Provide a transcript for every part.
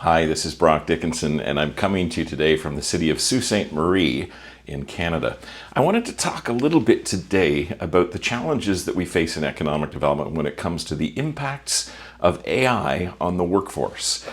Hi, this is Brock Dickinson, and I'm coming to you today from the city of Sault Ste. Marie in Canada. I wanted to talk a little bit today about the challenges that we face in economic development when it comes to the impacts of AI on the workforce.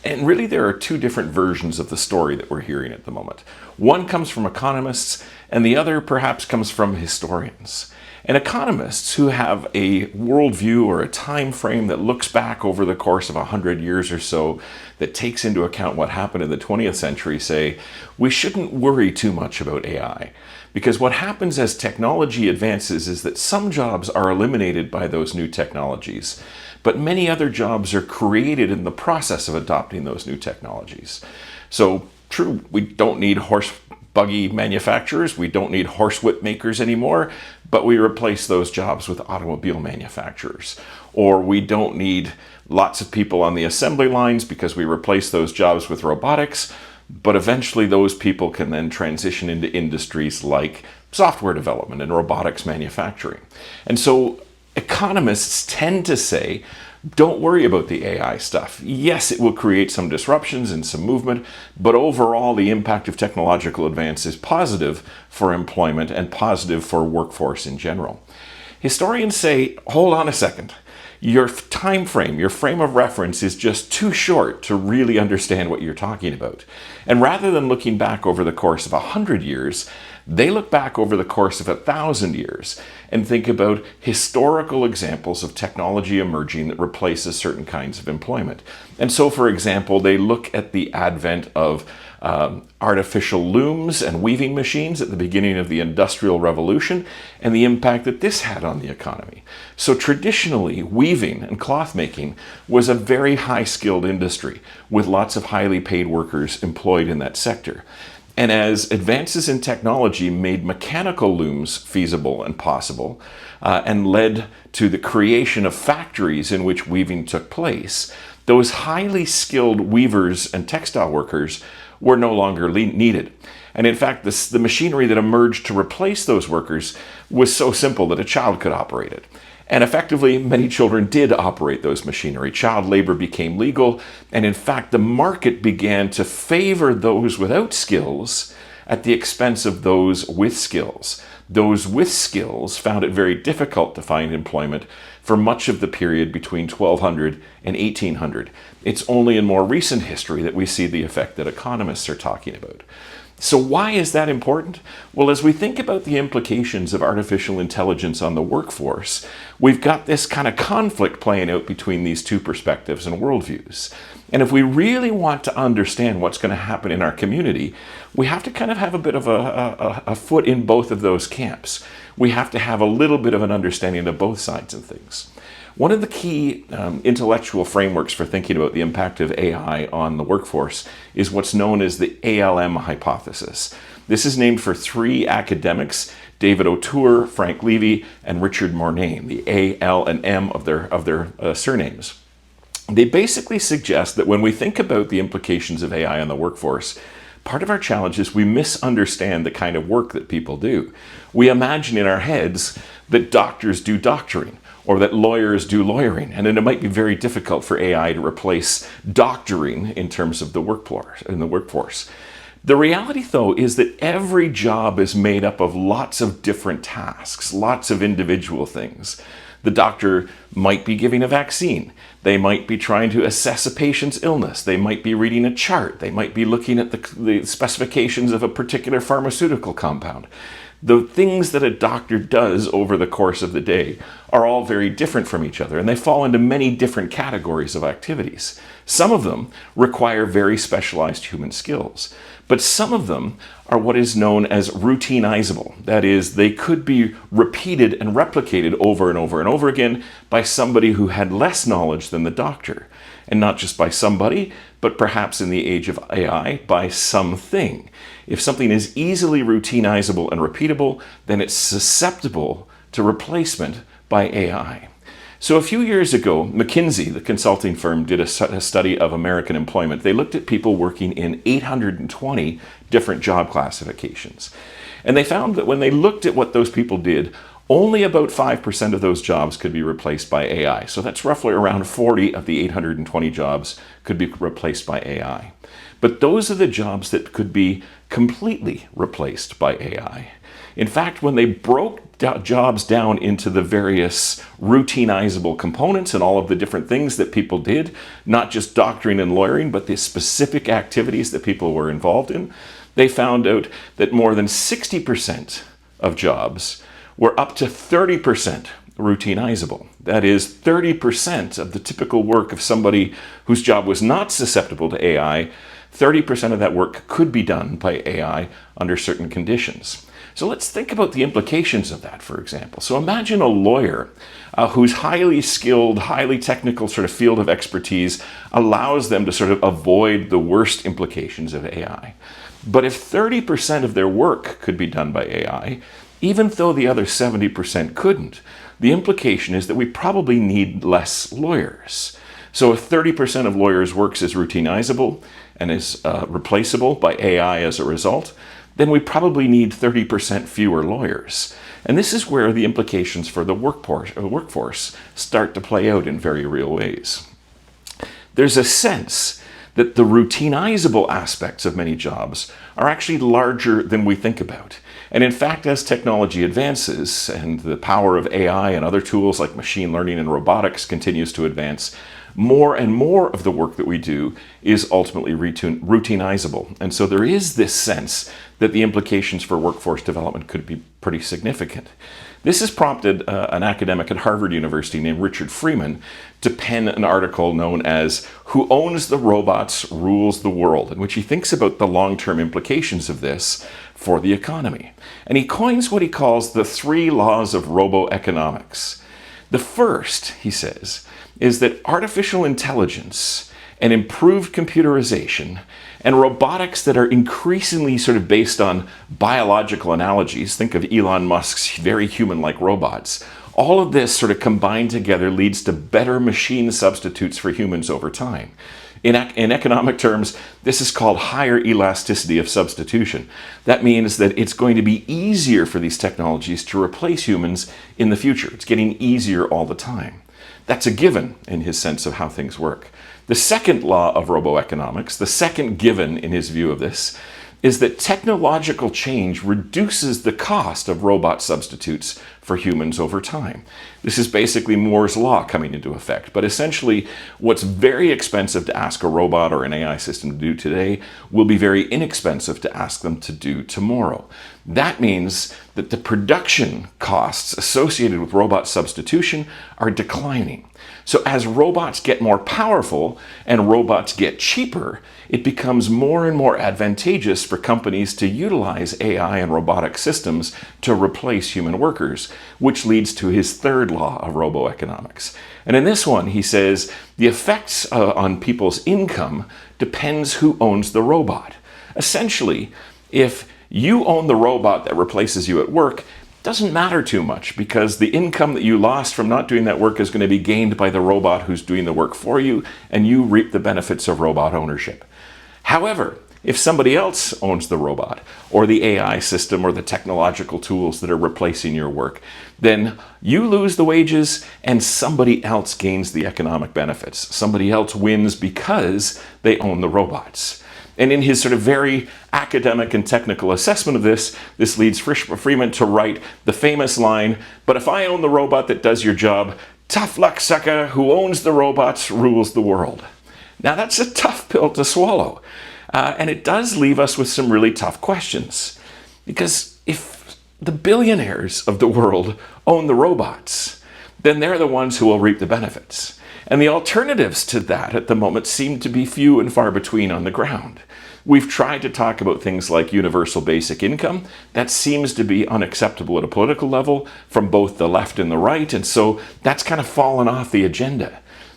And really, there are two different versions of the story that we're hearing at the moment. One comes from economists, and the other perhaps comes from historians. And economists who have a worldview or a time frame that looks back over the course of 100 years or so that takes into account what happened in the 20th century say, we shouldn't worry too much about AI. Because what happens as technology advances is that some jobs are eliminated by those new technologies, but many other jobs are created in the process of adopting those new technologies. So true, we don't need horse buggy manufacturers, we don't need horsewhip makers anymore, but we replace those jobs with automobile manufacturers. Or we don't need lots of people on the assembly lines because we replace those jobs with robotics, but eventually those people can then transition into industries like software development and robotics manufacturing. And so economists tend to say, don't worry about the AI stuff. Yes, it will create some disruptions and some movement, but overall the impact of technological advance is positive for employment and positive for workforce in general. Historians say, hold on a second. Your time frame, your frame of reference is just too short to really understand what you're talking about. And rather than looking back over the course of 100 years, they look back over the course of 1,000 years and think about historical examples of technology emerging that replaces certain kinds of employment. And so, for example, they look at the advent of artificial looms and weaving machines at the beginning of the Industrial Revolution and the impact that this had on the economy. So traditionally, weaving and cloth making was a very high-skilled industry with lots of highly paid workers employed in that sector. And as advances in technology made mechanical looms feasible and possible, and led to the creation of factories in which weaving took place, those highly skilled weavers and textile workers were no longer needed. And in fact, the machinery that emerged to replace those workers was so simple that a child could operate it. And effectively, many children did operate those machinery. Child labor became legal, and in fact, the market began to favor those without skills at the expense of those with skills. Those with skills found it very difficult to find employment for much of the period between 1200 and 1800. It's only in more recent history that we see the effect that economists are talking about. So why is that important? Well, as we think about the implications of artificial intelligence on the workforce, we've got this kind of conflict playing out between these two perspectives and worldviews. And if we really want to understand what's going to happen in our community, we have to kind of have a bit of a foot in both of those camps. We have to have a little bit of an understanding of both sides of things. One of the key intellectual frameworks for thinking about the impact of AI on the workforce is what's known as the ALM hypothesis. This is named for three academics, David O'Toole, Frank Levy, and Richard Mornane, the A, L, and M of their surnames. They basically suggest that when we think about the implications of AI on the workforce, part of our challenge is we misunderstand the kind of work that people do. We imagine in our heads that doctors do doctoring, or that lawyers do lawyering, and then it might be very difficult for AI to replace doctoring in terms of the workforce. The reality, though, is that every job is made up of lots of different tasks, lots of individual things. The doctor might be giving a vaccine. They might be trying to assess a patient's illness. They might be reading a chart. They might be looking at the specifications of a particular pharmaceutical compound. The things that a doctor does over the course of the day are all very different from each other, and they fall into many different categories of activities. Some of them require very specialized human skills, but some of them are what is known as routinizable. That is, they could be repeated and replicated over and over and over again by somebody who had less knowledge than the doctor. And not just by somebody, but perhaps in the age of AI, by something. If something is easily routinizable and repeatable, then it's susceptible to replacement by AI. So a few years ago, McKinsey, the consulting firm, did a study of American employment. They looked at people working in 820 different job classifications. And they found that when they looked at what those people did, only about 5% of those jobs could be replaced by AI. So that's roughly around 40 of the 820 jobs could be replaced by AI. But those are the jobs that could be completely replaced by AI. In fact, when they broke jobs down into the various routinizable components and all of the different things that people did, not just doctoring and lawyering, but the specific activities that people were involved in, they found out that more than 60% of jobs were up to 30% routinizable. That is 30% of the typical work of somebody whose job was not susceptible to AI. 30% of that work could be done by AI under certain conditions. So let's think about the implications of that, for example. So imagine a lawyer whose highly skilled, highly technical sort of field of expertise allows them to sort of avoid the worst implications of AI. But if 30% of their work could be done by AI, even though the other 70% couldn't, the implication is that we probably need less lawyers. So if 30% of lawyers' work is routinizable and is replaceable by AI as a result, then we probably need 30% fewer lawyers. And this is where the implications for the workforce start to play out in very real ways. There's a sense that the routinizable aspects of many jobs are actually larger than we think about. And in fact, as technology advances and the power of AI and other tools like machine learning and robotics continues to advance, more and more of the work that we do is ultimately routinizable. And so there is this sense that the implications for workforce development could be pretty significant. This has prompted an academic at Harvard University named Richard Freeman to pen an article known as "Who Owns the Robots Rules the World," in which he thinks about the long-term implications of this for the economy. And he coins what he calls the 3 laws of robo-economics. The first, he says, is that artificial intelligence and improved computerization and robotics that are increasingly sort of based on biological analogies, think of Elon Musk's very human-like robots, all of this sort of combined together leads to better machine substitutes for humans over time. In economic terms, this is called higher elasticity of substitution. That means that it's going to be easier for these technologies to replace humans in the future. It's getting easier all the time. That's a given in his sense of how things work. The second law of roboeconomics, the second given in his view of this, is that technological change reduces the cost of robot substitutes for humans over time. This is basically Moore's law coming into effect. But essentially, what's very expensive to ask a robot or an AI system to do today will be very inexpensive to ask them to do tomorrow. That means that the production costs associated with robot substitution are declining. So as robots get more powerful and robots get cheaper, it becomes more and more advantageous for companies to utilize AI and robotic systems to replace human workers, which leads to his third law of roboeconomics. And in this one, he says the effects on people's income depends who owns the robot. Essentially, if you own the robot that replaces you at work, doesn't matter too much because the income that you lost from not doing that work is going to be gained by the robot who's doing the work for you, and you reap the benefits of robot ownership. However, if somebody else owns the robot or the AI system or the technological tools that are replacing your work, then you lose the wages and somebody else gains the economic benefits. Somebody else wins because they own the robots. And in his sort of very academic and technical assessment of this, this leads Freeman to write the famous line, "But if I own the robot that does your job, tough luck, sucker, who owns the robots rules the world." Now that's a tough pill to swallow. And it does leave us with some really tough questions. Because if the billionaires of the world own the robots, then they're the ones who will reap the benefits. And the alternatives to that at the moment seem to be few and far between on the ground. We've tried to talk about things like universal basic income. That seems to be unacceptable at a political level from both the left and the right, and so that's kind of fallen off the agenda.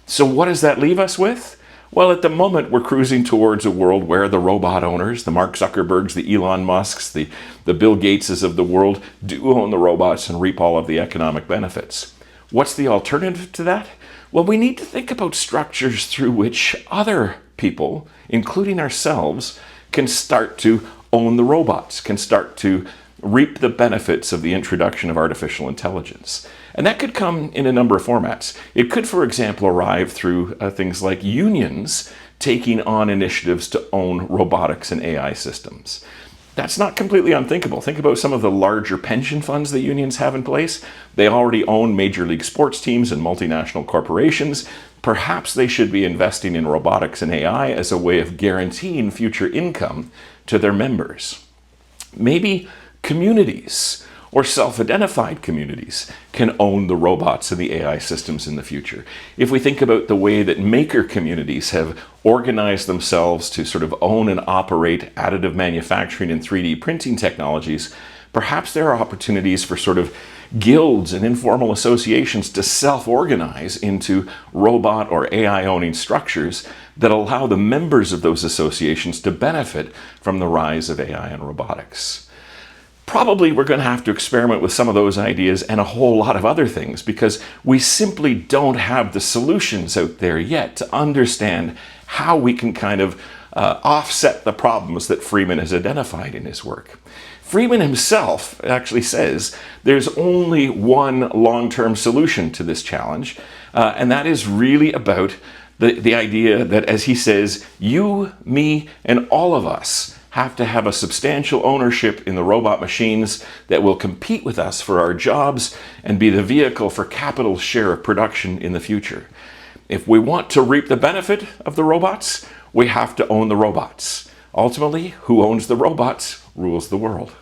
So what does that leave us with? Well, at the moment, we're cruising towards a world where the robot owners, the Mark Zuckerbergs, the Elon Musks, the Bill Gateses of the world, do own the robots and reap all of the economic benefits. What's the alternative to that? Well, we need to think about structures through which other people, including ourselves, can start to own the robots, can start to reap the benefits of the introduction of artificial intelligence. And that could come in a number of formats. It could, for example, arrive through things like unions taking on initiatives to own robotics and AI systems. That's not completely unthinkable. Think about some of the larger pension funds that unions have in place. They already own major league sports teams and multinational corporations. Perhaps they should be investing in robotics and AI as a way of guaranteeing future income to their members. Maybe communities or self-identified communities can own the robots and the AI systems in the future. If we think about the way that maker communities have organized themselves to sort of own and operate additive manufacturing and 3D printing technologies, perhaps there are opportunities for sort of guilds and informal associations to self-organize into robot or AI-owning structures that allow the members of those associations to benefit from the rise of AI and robotics. Probably we're going to have to experiment with some of those ideas and a whole lot of other things because we simply don't have the solutions out there yet to understand how we can kind of offset the problems that Freeman has identified in his work. Freeman himself actually says there's only one long-term solution to this challenge, and that is really about the idea that, as he says, you, me, and all of us have to have a substantial ownership in the robot machines that will compete with us for our jobs and be the vehicle for capital's share of production in the future. If we want to reap the benefit of the robots, we have to own the robots. Ultimately, who owns the robots rules the world.